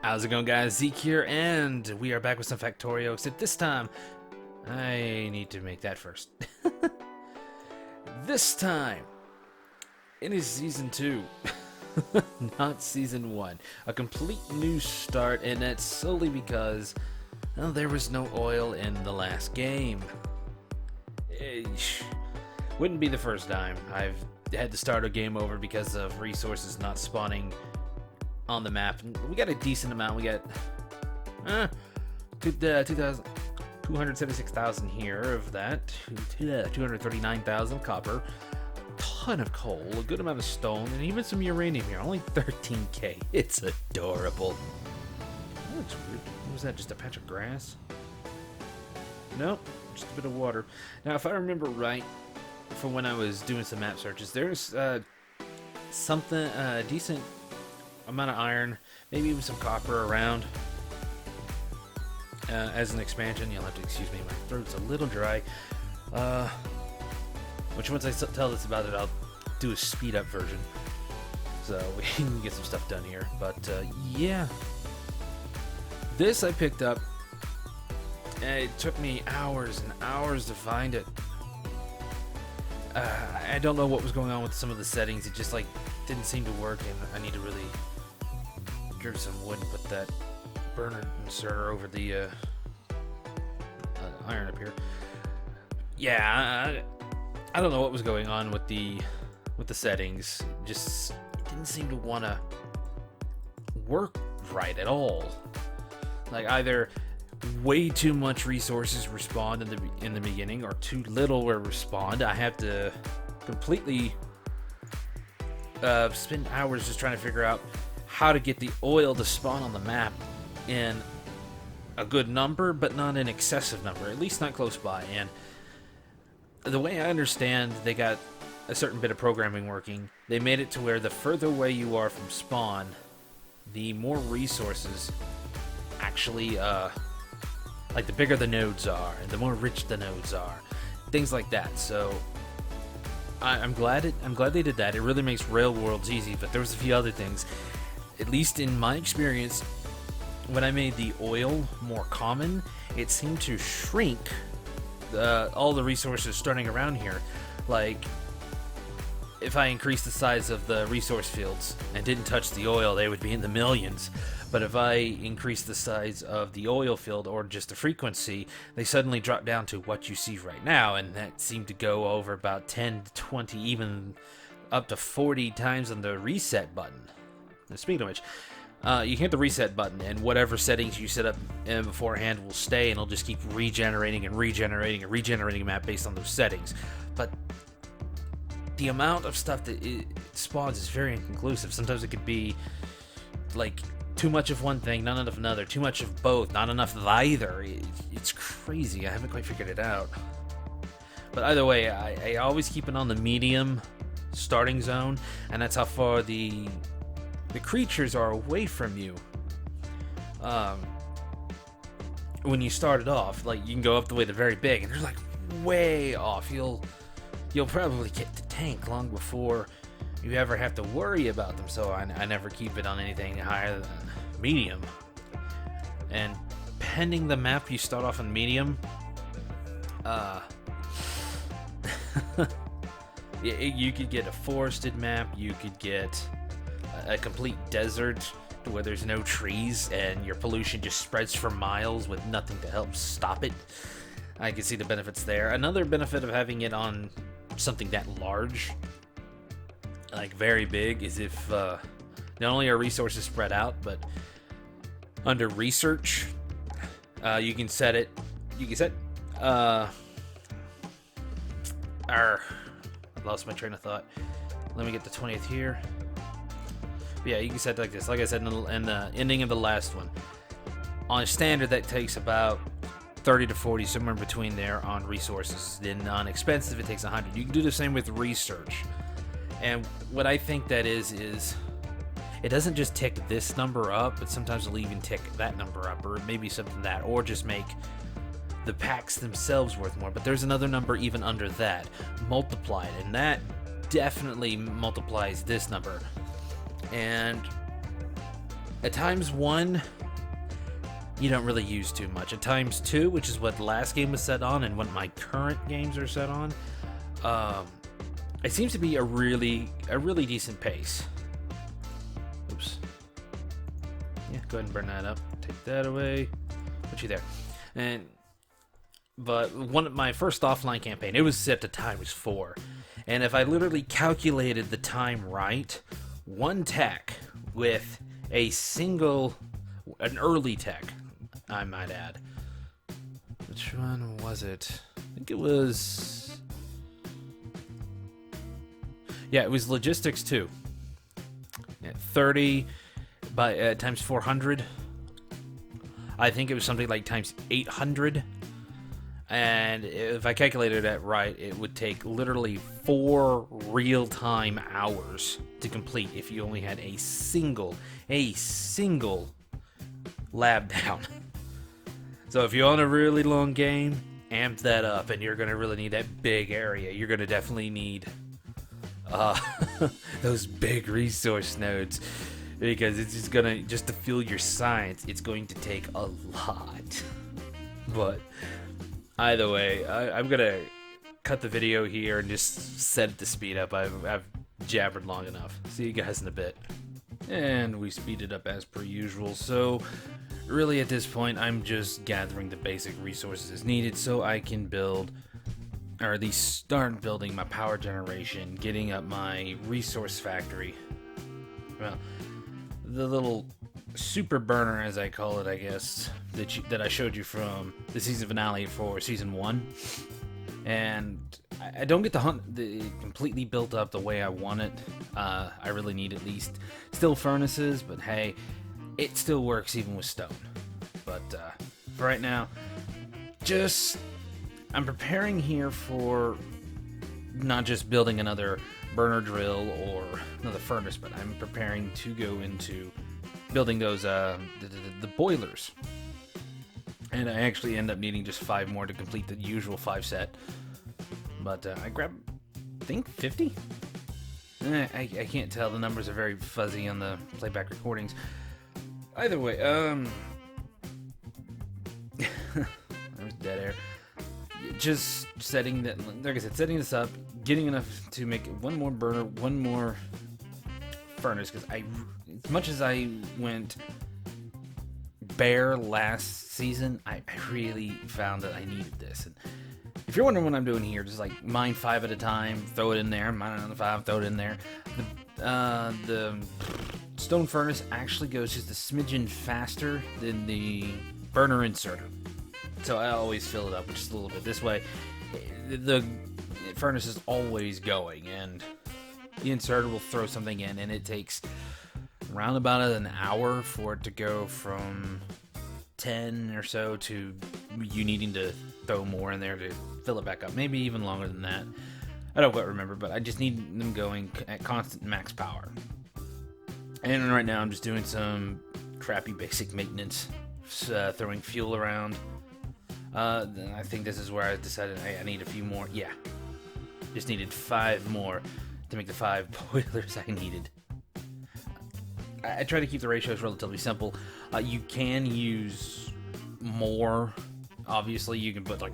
How's it going, guys? Zeak here, and we are back with some Factorio, except this time, I need to make that first. This time, it is Season 2, not Season 1. A complete new start, and that's solely because, well, there was no oil in the last game. Wouldn't be the first time I've had to start a game over because of resources not spawning on the map. We got a decent amount. We got 276,000 here of that, 239,000 copper, ton of coal, a good amount of stone, and even some uranium here. Only 13k. It's adorable. That looks weird. What was that? Just a patch of grass? Nope, just a bit of water. Now, if I remember right, from when I was doing some map searches, there's something decent amount of iron, maybe even some copper around as an expansion. You'll have to excuse me, my throat's a little dry. Which once I tell this about it, I'll do a speed up version so we can get some stuff done here. But yeah, this I picked up, and it took me hours and hours to find it. I don't know what was going on with some of the settings. It just like didn't seem to work, and I need to really grab some wood and put that burner inserter over the iron up here. Yeah, I don't know what was going on with the settings. Just it didn't seem to want to work right at all. Like either way too much resources respawned in the beginning, or too little were respawned. I have to completely spend hours just trying to figure out how to get the oil to spawn on the map in a good number, but not an excessive number, at least not close by. And the way I understand, they got a certain bit of programming working. They made it to where the further away you are from spawn, the more resources actually, like the bigger the nodes are, and the more rich the nodes are, things like that. So I'm glad they did that. It really makes rail worlds easy. But there was a few other things. At least in my experience, when I made the oil more common, it seemed to shrink all the resources starting around here. Like, if I increased the size of the resource fields and didn't touch the oil, they would be in the millions. But if I increased the size of the oil field or just the frequency, they suddenly drop down to what you see right now, and that seemed to go over about 10 to 20, even up to 40 times on the reset button. Speaking of which, you hit the reset button, and whatever settings you set up beforehand will stay, and it'll just keep regenerating and regenerating and regenerating a map based on those settings. But the amount of stuff that it spawns is very inconclusive. Sometimes it could be like too much of one thing, not enough of another, too much of both, not enough of either. It's crazy. I haven't quite figured it out. But either way, I always keep it on the medium starting zone, and that's how far the creatures are away from you. When you start it off, like you can go up the way they're very big, and they're like way off. You'll probably get the tank long before you ever have to worry about them. So I never keep it on anything higher than medium. And pending the map, you start off on medium. You could get a forested map. You could get a complete desert where there's no trees and your pollution just spreads for miles with nothing to help stop it. I can see the benefits there. Another benefit of having it on something that large, like very big, is if not only are resources spread out, but under research, you can set it. I lost my train of thought. Let me get the 20th here. Yeah, you can set it like this. Like I said in the ending of the last one, on standard that takes about 30 to 40, somewhere in between there on resources. Then on expensive it takes 100. You can do the same with research. And what I think that is it doesn't just tick this number up, but sometimes it'll even tick that number up, or maybe something that, or just make the packs themselves worth more. But there's another number even under that, multiplied, and that definitely multiplies this number. And At times 1, you don't really use too much. At times 2, which is what the last game was set on and what my current games are set on, it seems to be a really decent pace. Oops. Yeah, go ahead and burn that up. Take that away. Put you there. But my first offline campaign, it was set to times 4. And if I literally calculated the time right, one tech with an early tech, I might add. Which one was it? I think it was... Yeah, it was Logistics 2. Yeah, 30 by times 400. I think it was something like times 800. And if I calculated that right, it would take literally 4 real-time hours to complete if you only had a single lab down. So if you want a really long game, amp that up, and you're going to really need that big area. You're going to definitely need those big resource nodes, because it's just going to fuel your science, it's going to take a lot. But either way, I'm going to cut the video here and just set it to speed up. I've jabbered long enough. See you guys in a bit. And we speed it up as per usual. So really at this point, I'm just gathering the basic resources needed so I can build, or at least start building, my power generation, getting up my resource factory. Well, the little super burner, as I call it, I guess, that I showed you from the season finale for season 1. And I don't get the completely built up the way I want it. I really need at least still furnaces, but hey, it still works even with stone. But for right now, I'm preparing here for not just building another burner drill or another furnace, but I'm preparing to go into building those the boilers. And I actually end up needing just 5 more to complete the usual 5 set. But I grabbed, I think, 50? I can't tell. The numbers are very fuzzy on the playback recordings. Either way, there's dead air. Just setting that, like I said, setting this up, getting enough to make one more burner, one more furnace, because as much as I went bare last season, I really found that I needed this. And if you're wondering what I'm doing here, just like mine 5 at a time, throw it in there, mine another 5, throw it in there. The stone furnace actually goes just a smidgen faster than the burner inserter. So I always fill it up just a little bit. This way, the furnace is always going, and the inserter will throw something in, and it takes around about an hour for it to go from 10 or so to you needing to throw more in there to fill it back up. Maybe even longer than that. I don't quite remember, but I just need them going at constant max power. And right now I'm just doing some crappy basic maintenance, throwing fuel around. I think this is where I decided I need a few more. Yeah, just needed 5 more to make the 5 boilers I needed. I try to keep the ratios relatively simple. You can use more. Obviously, you can put like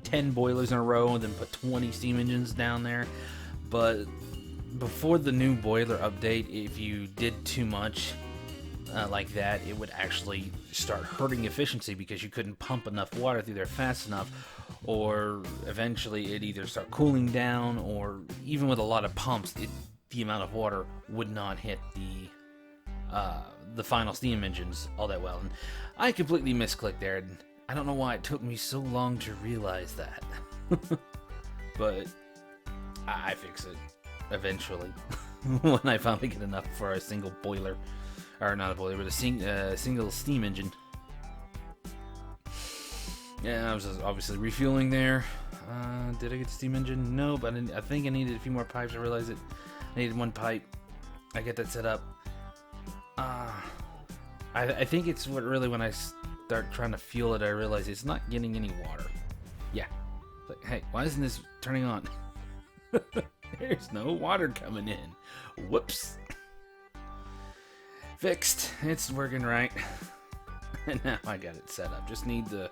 10 boilers in a row and then put 20 steam engines down there. But before the new boiler update, if you did too much like that, it would actually start hurting efficiency because you couldn't pump enough water through there fast enough, or eventually it'd either start cooling down, or even with a lot of pumps, the amount of water would not hit the final steam engines all that well. And I completely misclicked there, and I don't know why it took me so long to realize that. But I fix it eventually when I finally get enough for a single boiler. Or not a boiler, but a single steam engine. Yeah, I was obviously refueling there. Did I get the steam engine? No, but I think I needed a few more pipes. I realized I needed 1 pipe. I get that set up. I think it's really when I start trying to fuel it, I realize it's not getting any water. Yeah. It's like, hey, why isn't this turning on? There's no water coming in. Whoops. Fixed. It's working right. And now I got it set up. Just need to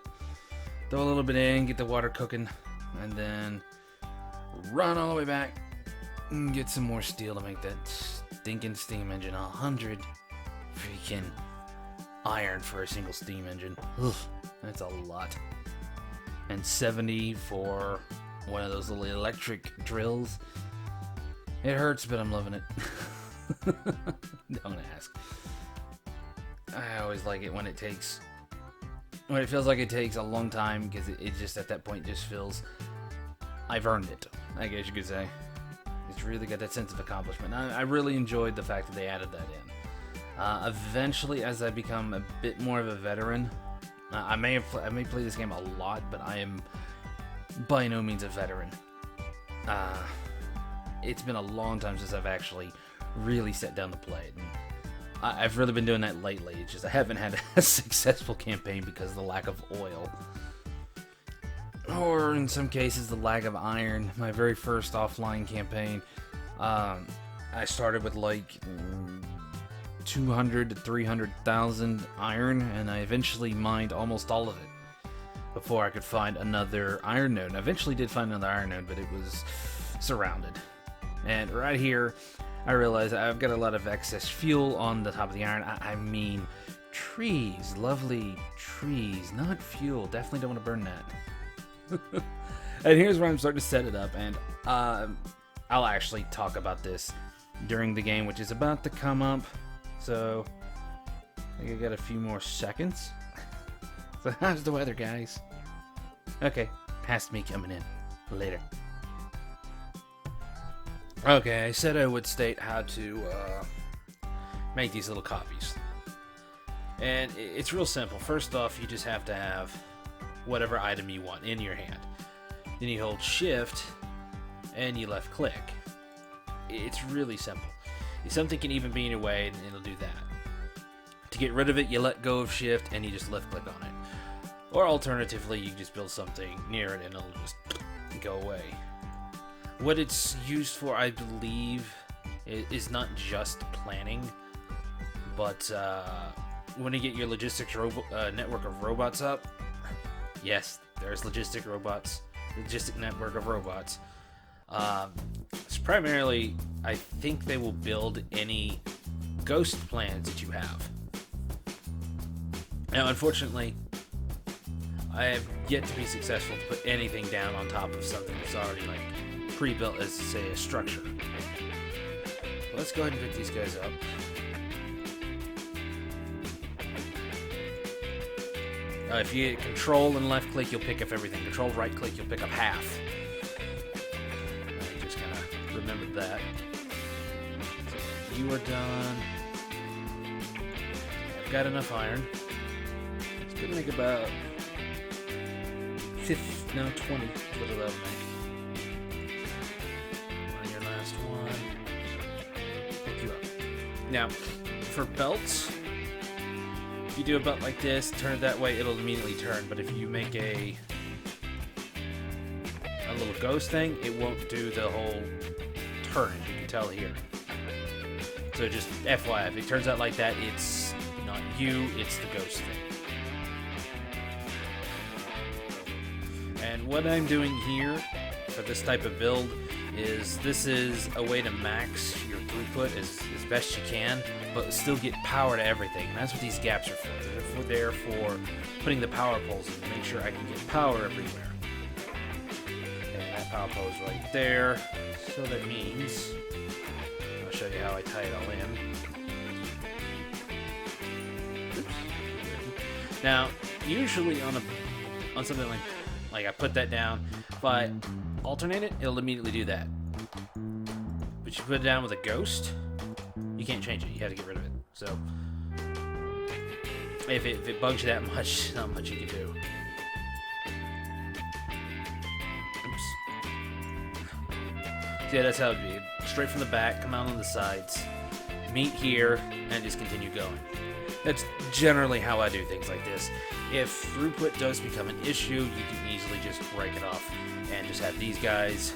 throw a little bit in, get the water cooking, and then run all the way back and get some more steel to make that stinking steam engine. 100 freaking iron for a single steam engine. Ugh, that's a lot. And 70 for one of those little electric drills. It hurts, but I'm loving it. Don't ask. I always like it when it feels like it takes a long time, because it just at that point just feels I've earned it, I guess you could say. It's really got that sense of accomplishment. I really enjoyed the fact that they added that in. Eventually, as I become a bit more of a veteran, I may play this game a lot, but I am by no means a veteran. It's been a long time since I've actually really sat down to play it. And I've really been doing that lately. It's just I haven't had a successful campaign because of the lack of oil. Or in some cases, the lack of iron. My very first offline campaign, I started with like 200 to 300,000 iron, and I eventually mined almost all of it before I could find another iron node. And I eventually did find another iron node, but it was surrounded. And right here, I realized I've got a lot of excess fuel on the top of the iron. I mean trees, lovely trees, not fuel. Definitely don't want to burn that. And here's where I'm starting to set it up, and I'll actually talk about this during the game, which is about to come up. So I think I got a few more seconds. So how's the weather, guys? Okay, past me coming in. Later. Okay, I said I would state how to make these little copies. And it's real simple. First off, you just have to have whatever item you want in your hand. Then you hold shift and you left click. It's really simple. Something can even be in your way and it'll do that. To get rid of it, you let go of shift and you just left click on it. Or alternatively, you just build something near it and it'll just go away. What it's used for, I believe, is not just planning, but when you get your logistics network of robots up, yes, there's logistic network of robots. It's primarily, I think they will build any ghost plans that you have. Now, unfortunately, I have yet to be successful to put anything down on top of something that's already like pre-built as, say, a structure. Let's go ahead and pick these guys up. If you hit control and left click, you'll pick up everything. Control right click, you'll pick up half. I just kind of remembered that. So you are done. I've got enough iron. It's gonna make about 20 is what it'll make. Now, for belts, if you do a belt like this, turn it that way, it'll immediately turn. But if you make a little ghost thing, it won't do the whole turn, as you can tell here. So just FYI, if it turns out like that, it's not you, it's the ghost thing. And what I'm doing here for this type of build is this is a way to max your throughput as best you can, but still get power to everything. And that's what these gaps are for. They're there for putting the power poles in to make sure I can get power everywhere. And that power pole is right there. So that means, I'll show you how I tie it all in. Oops. Now, usually on something like I put that down, if I alternate it, it'll immediately do that. But you put it down with a ghost, you can't change it. You have to get rid of it. So if it bugs you that much, not much you can do. Oops. So yeah, that's how it'd be. Straight from the back, come out on the sides, meet here, and just continue going. That's generally how I do things like this. If throughput does become an issue, you can easily just break it off and just have these guys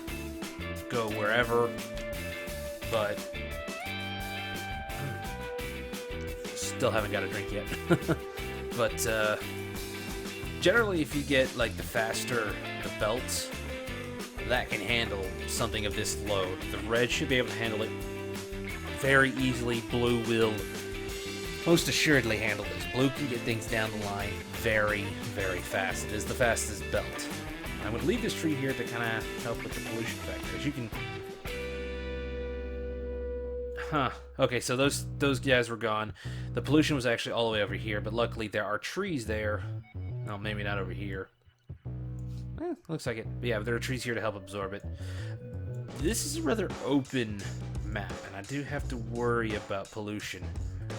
go wherever. But still haven't got a drink yet. But generally, if you get like the faster the belts, that can handle something of this load. The red should be able to handle it very easily. Blue will most assuredly handle this. Blue can get things down the line very, very fast. It is the fastest belt. I would leave this tree here to kind of help with the pollution factor. As you can... Okay, so those guys were gone. The pollution was actually all the way over here, but luckily there are trees there. No, maybe not over here. Looks like it. But yeah, there are trees here to help absorb it. This is a rather open map, and I do have to worry about pollution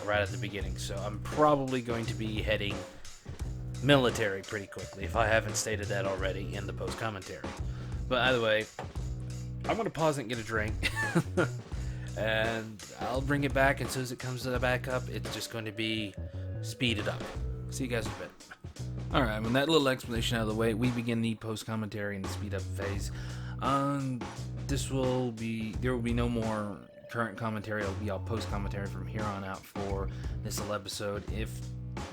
right at the beginning, so I'm probably going to be heading military pretty quickly, if I haven't stated that already in the post-commentary. But either way, I'm going to pause and get a drink, and I'll bring it back, and as soon as it comes back up, it's just going to be speeded up. See you guys in a bit. Alright, with that little explanation out of the way, we begin the post-commentary and the speed-up phase. There will be no more current commentary. It'll be all post-commentary from here on out for this little episode. If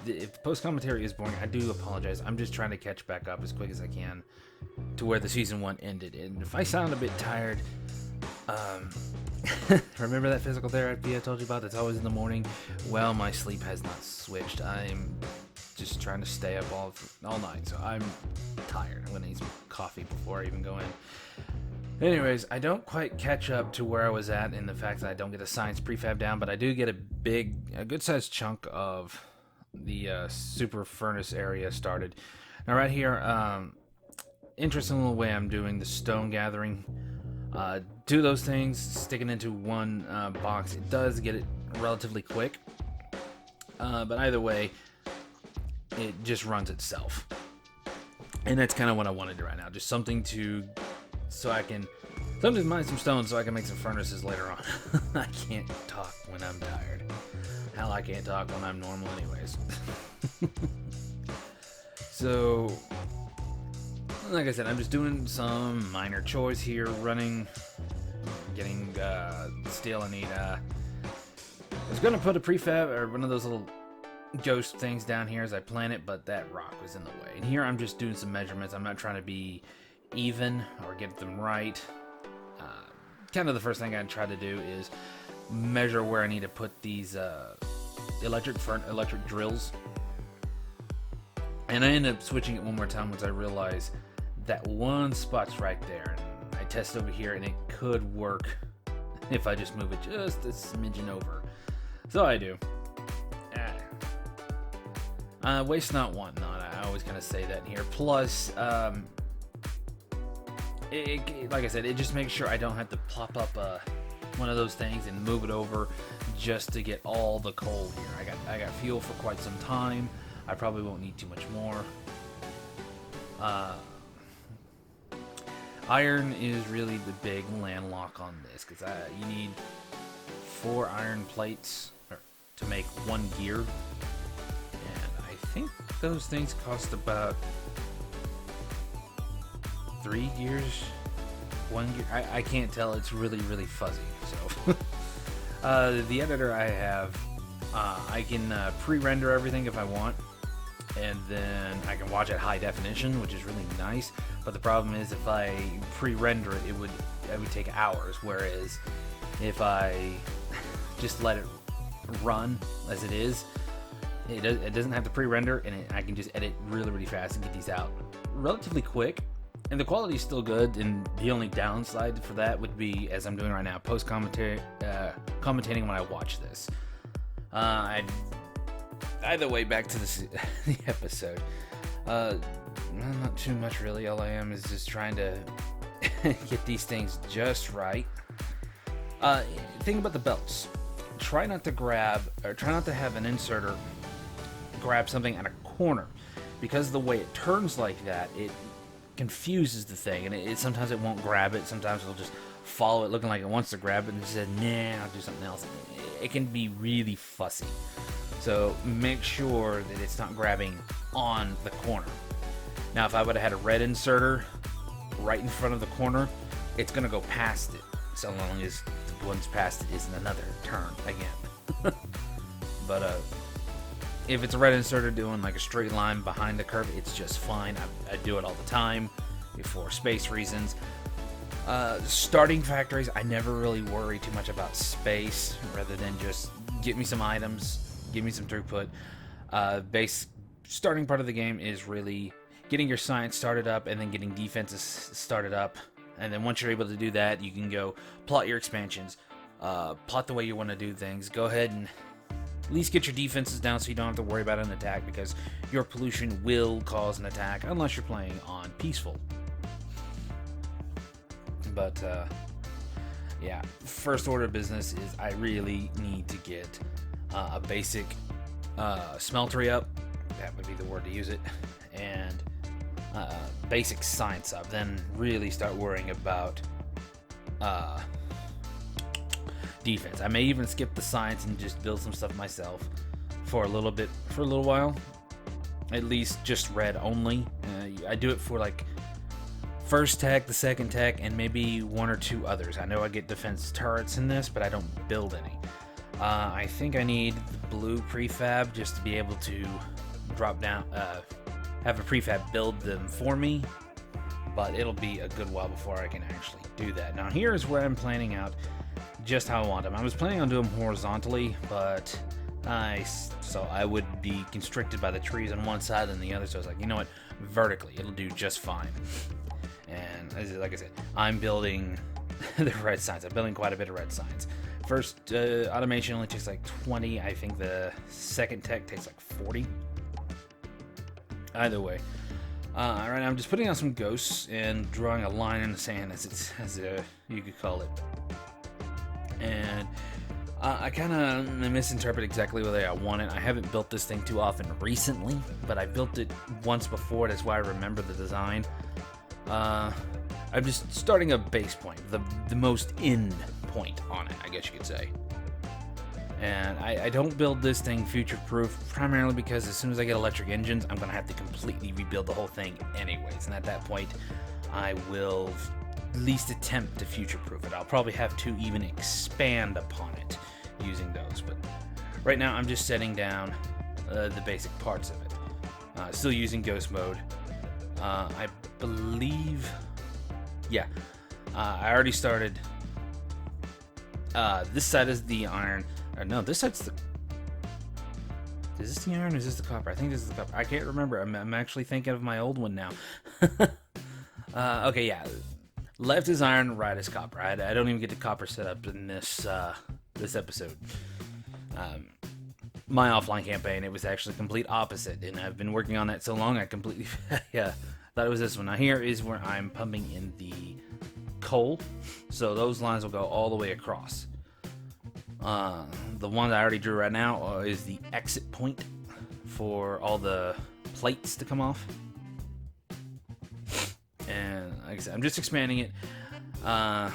the post-commentary is boring, I do apologize. I'm just trying to catch back up as quick as I can to where the season 1 ended. And if I sound a bit tired, remember that physical therapy I told you about that's always in the morning? Well, my sleep has not switched. I'm just trying to stay up all night, so I'm tired. I'm gonna need some coffee before I even go in. Anyways, I don't quite catch up to where I was at in the fact that I don't get a science prefab down, but I do get a good sized chunk of the super furnace area started. Now right here, interesting little way I'm doing the stone gathering. Do those things, sticking into one box. It does get it relatively quick, but either way, it just runs itself. And that's kind of what I want to do right now. Just something to mine some stones so I can make some furnaces later on. I can't talk when I'm tired. Hell, I can't talk when I'm normal anyways. So, like I said, I'm just doing some minor chores here, getting steel. I need, I was going to put a prefab, or one of those little ghost things down here as I plan it, but that rock was in the way. And here I'm just doing some measurements. I'm not trying to be even or get them right. Kind of the first thing I try to do is measure where I need to put these electric drills. And I end up switching it one more time once I realize that one spot's right there. And I test over here, and it could work if I just move it just a smidgen over. So I do. Waste not, want not. I always kind of say that in here. Plus, like I said, it just makes sure I don't have to pop up one of those things and move it over just to get all the coal here. I got fuel for quite some time. I probably won't need too much more. Iron is really the big landlock on this, because you need 4 iron plates to make 1 gear. And I think those things cost about 3 gears, 1 gear. I can't tell. It's really, really fuzzy. So the editor I have, I can pre-render everything if I want, and then I can watch at high definition, which is really nice. But the problem is, if I pre-render it, it would take hours. Whereas if I just let it run as it is, it doesn't have to pre-render, and I can just edit really, really fast and get these out relatively quick. And the quality is still good, and the only downside for that would be, as I'm doing right now, commentating when I watch this. Either way, back to the episode. Not too much really. All I am is just trying to get these things just right. Think about the belts. Try not to have an inserter grab something at a corner, because the way it turns like that, it confuses the thing, and sometimes it won't grab it. Sometimes it'll just follow it looking like it wants to grab it and said, nah, I'll do something else. It can be really fussy. So make sure that it's not grabbing on the corner. Now, if I would have had a red inserter right in front of the corner, it's going to go past it, so long as the one's past it isn't another turn again. But If it's a red inserter doing like a straight line behind the curve, it's just fine. I do it all the time for space reasons. Starting factories, I never really worry too much about space, rather than just get me some items, give me some throughput. Base starting part of the game is really getting your science started up and then getting defenses started up. And then once you're able to do that, you can go plot your expansions, plot the way you want to do things. Go ahead and at least get your defenses down so you don't have to worry about an attack, because your pollution will cause an attack unless you're playing on peaceful. But yeah, first order of business is I really need to get a basic smeltery up. That would be the word to use it. And basic science up. Then really start worrying about defense. I may even skip the science and just build some stuff myself for a little while. At least just red only. I do it for like first tech, the second tech, and maybe one or two others. I know I get defense turrets in this, but I don't build any. I think I need the blue prefab just to be able to drop down, have a prefab build them for me, but it'll be a good while before I can actually do that. Now here's where I'm planning out just how I want them. I was planning on doing them horizontally, but so I would be constricted by the trees on one side and the other, so I was like, you know what, vertically, it'll do just fine. And like I said, I'm building the red signs. I'm building quite a bit of red signs. First automation only takes like 20. I think the second tech takes like 40. Either way. Alright, I'm just putting on some ghosts and drawing a line in the sand, as you could call it. And I kind of misinterpret exactly the way I want it. I haven't built this thing too often recently, but I built it once before. That's why I remember the design. I'm just starting a base point, the most end point on it, I guess you could say. And I don't build this thing future-proof, primarily because as soon as I get electric engines, I'm going to have to completely rebuild the whole thing anyways. And at that point, I will at least attempt to future-proof it. I'll probably have to even expand upon it using those. But right now, I'm just setting down the basic parts of it. Still using ghost mode. I believe... Yeah. I already started... this side is the iron... no, this side's the... Is this the iron or is this the copper? I think this is the copper. I can't remember. I'm actually thinking of my old one now. Okay, yeah. Left is iron, right is copper. I don't even get the copper set up in this this episode. My offline campaign, it was actually complete opposite, and I've been working on that so long I completely thought it was this one. Now here is where I'm pumping in the coal, so those lines will go all the way across. The one that I already drew right now is the exit point for all the plates to come off. And like I said, I'm just expanding it, trying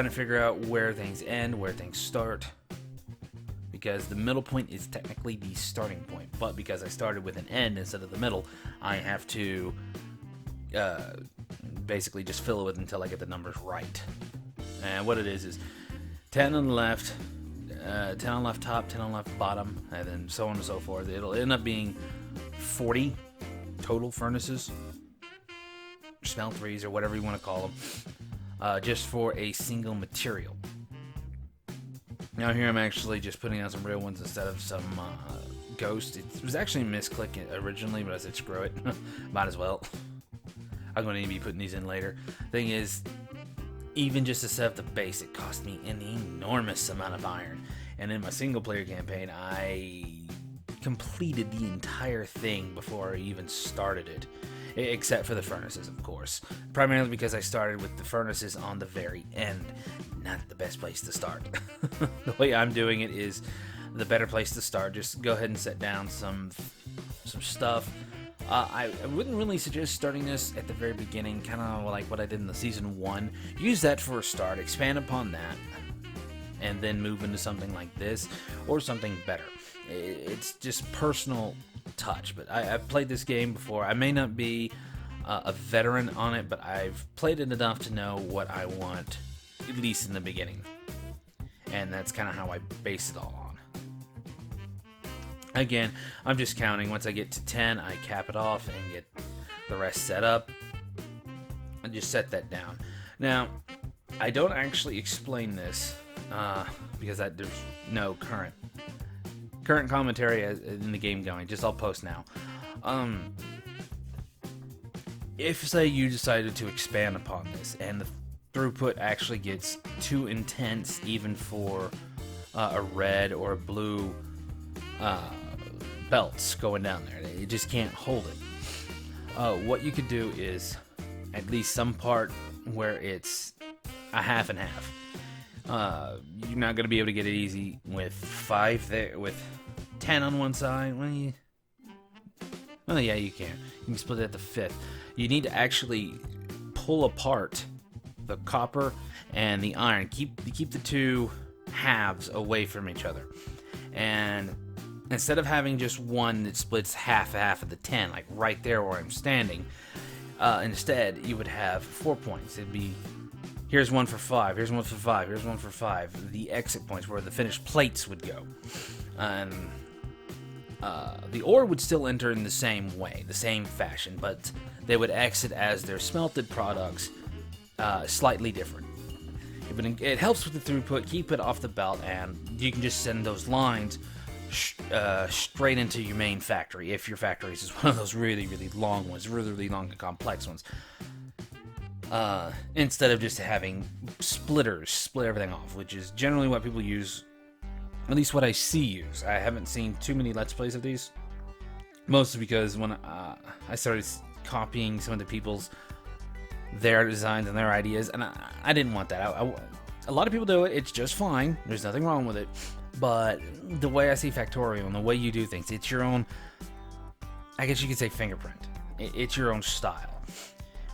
to figure out where things end, where things start, because the middle point is technically the starting point, but because I started with an end instead of the middle, I have to basically just fill it with until I get the numbers right. And what it is 10 on the left, 10 on left top, 10 on left bottom, and then so on and so forth. It'll end up being 40 total furnaces, smelteries, or whatever you want to call them, just for a single material. Now here I'm actually just putting on some real ones instead of some ghost. It was actually a misclick originally, but I said screw it, might as well. I'm going to be putting these in later. Thing is, even just to set up the base, it cost me an enormous amount of iron. And in my single player campaign, I completed the entire thing before I even started it. Except for the furnaces, of course. Primarily because I started with the furnaces on the very end. Not the best place to start. The way I'm doing it is the better place to start. Just go ahead and set down some stuff. I wouldn't really suggest starting this at the very beginning, kind of like what I did in the Season 1. Use that for a start, expand upon that, and then move into something like this, or something better. It's just personal touch, but I've played this game before. I may not be a veteran on it, but I've played it enough to know what I want, at least in the beginning. And that's kind of how I base it all on. Again, I'm just counting. Once I get to 10, I cap it off and get the rest set up. And just set that down. Now, I don't actually explain this because there's no current commentary in the game going. Just I'll post now. If, say, you decided to expand upon this and the throughput actually gets too intense even for a red or a blue belts going down there, it just can't hold it. What you could do is at least some part where it's a half and half. You're not going to be able to get it easy with 5 there, with 10 on one side. Well, yeah, you can. You can split it at the 5th. You need to actually pull apart the copper and the iron. Keep the two halves away from each other. And instead of having just one that splits half of the 10, like right there where I'm standing, instead you would have 4 points. It'd be, here's one for 5, here's one for 5, here's one for 5. The exit points where the finished plates would go. The ore would still enter in the same way, the same fashion, but they would exit as their smelted products, slightly different. It helps with the throughput, keep it off the belt, and you can just send those lines straight into your main factory, if your factory is one of those really, really long ones, really long and complex ones. Instead of just having splitters split everything off, which is generally what people use, at least what I see use. I haven't seen too many Let's Plays of these, mostly because when I started copying some of the people's their designs and their ideas, and I didn't want that. A lot of people do it, it's just fine, there's nothing wrong with it, but the way I see Factorio and the way you do things, it's your own, I guess you could say, fingerprint. It's your own style.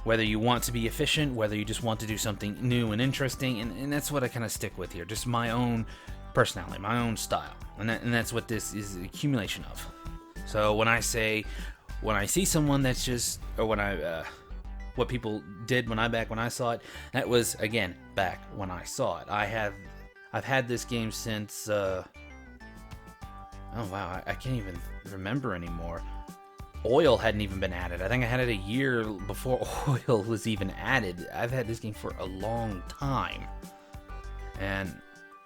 Whether you want to be efficient, whether you just want to do something new and interesting, and that's what I kind of stick with here, just my own personality, my own style, and that's what this is, an accumulation of. So when I see someone that's just, or when what people did when I saw it, that was, again, back when I saw it. I've had this game since, oh wow, I can't even remember anymore. Oil hadn't even been added. I think I had it a year before oil was even added. I've had this game for a long time, and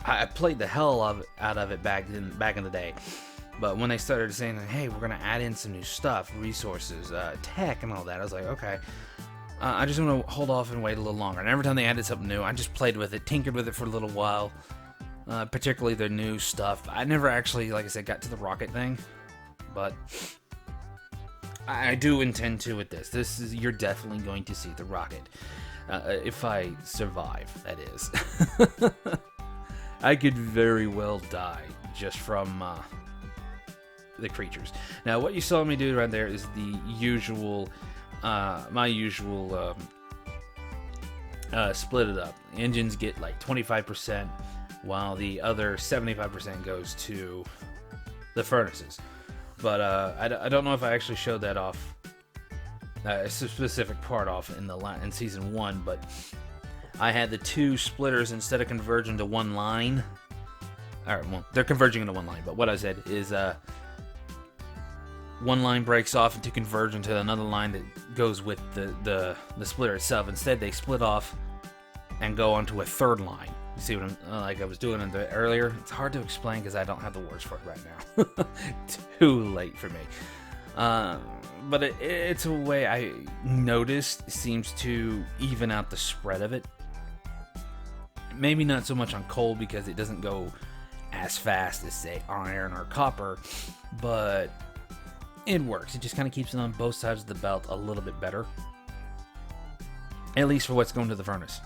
I played the hell out of it back in the day. But when they started saying, hey, we're gonna add in some new stuff, resources, tech, and all that, I was like, okay. I just want to hold off and wait a little longer. And every time they added something new, I just played with it, tinkered with it for a little while. Particularly the new stuff. I never actually, like I said, got to the rocket thing, but I do intend to with this. You're definitely going to see the rocket. If I survive, that is. I could very well die just from the creatures. Now, what you saw me do right there is the usual, my usual split it up. Engines get like 25%, while the other 75% goes to the furnaces. But I don't know if I actually showed that off, a specific part off in season 1, but I had the two splitters, instead of converging to one line, well, they're converging into one line, but what I said is one line breaks off to converge into another line that goes with the splitter itself. Instead, they split off and go onto a third line. You see what I'm, like I was doing earlier? It's hard to explain because I don't have the words for it right now. Too late for me. But it's a way I noticed seems to even out the spread of it. Maybe not so much on coal because it doesn't go as fast as, say, iron or copper, but it works. It just kind of keeps it on both sides of the belt a little bit better. At least for what's going to the furnace.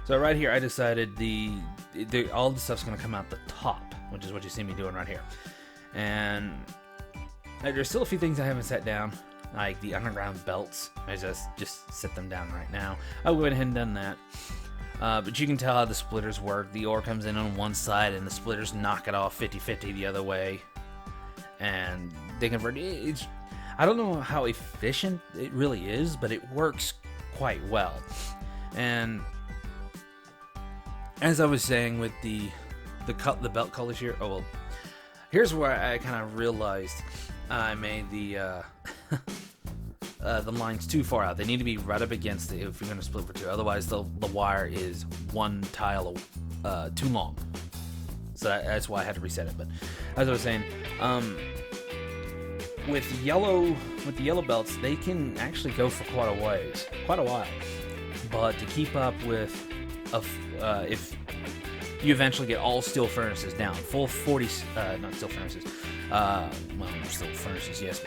So right here I decided all the stuff's going to come out the top, which is what you see me doing right here. And there's still a few things I haven't set down, like the underground belts. I just set them down right now. I went ahead and done that. But you can tell how the splitters work. The ore comes in on one side and the splitters knock it off 50-50 the other way. And they convert. I don't know how efficient it really is, but it works quite well. And as I was saying with the belt colors here, oh well, here's where I kind of realized I made the lines too far out. They need to be right up against it if you're going to split for two. Otherwise, the wire is one tile too long. So that's why I had to reset it. But as I was saying, with the yellow belts, they can actually go for quite a while. But to keep up with if you eventually get all steel furnaces down, full 40, not steel furnaces, well, steel furnaces, yes,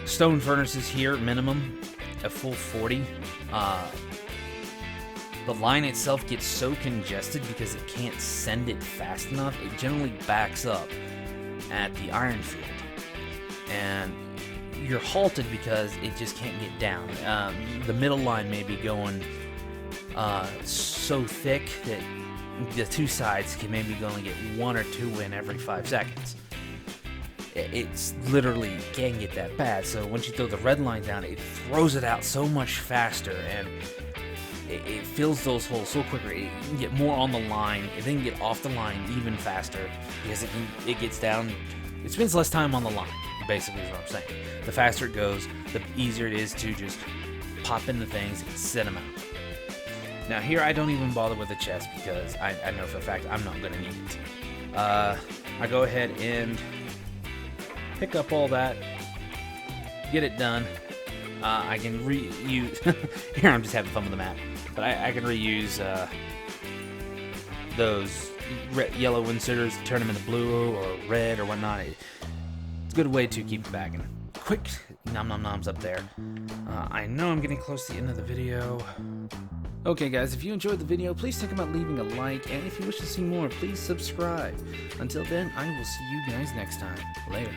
stone furnaces here, minimum, a full 40, the line itself gets so congested because it can't send it fast enough, it generally backs up at the iron field. And you're halted because it just can't get down. The middle line may be going so thick that the two sides can maybe only get one or two in every 5 seconds. It's literally can get that bad. So once you throw the red line down, it throws it out so much faster, and it fills those holes so quicker. It can get more on the line, and then get off the line even faster because it gets down. It spends less time on the line, basically is what I'm saying. The faster it goes, the easier it is to just pop into things and set them out. Now here I don't even bother with the chest because I know for a fact I'm not going to need it. I go ahead and pick up all that, get it done. I can reuse, here I'm just having fun with the map, but I can reuse those yellow inserters, turn them into blue or red or whatnot. It's a good way to keep it back. And quick nom nom noms up there. I know I'm getting close to the end of the video. Okay guys, if you enjoyed the video, please think about leaving a like, and if you wish to see more, please subscribe. Until then, I will see you guys next time. Later.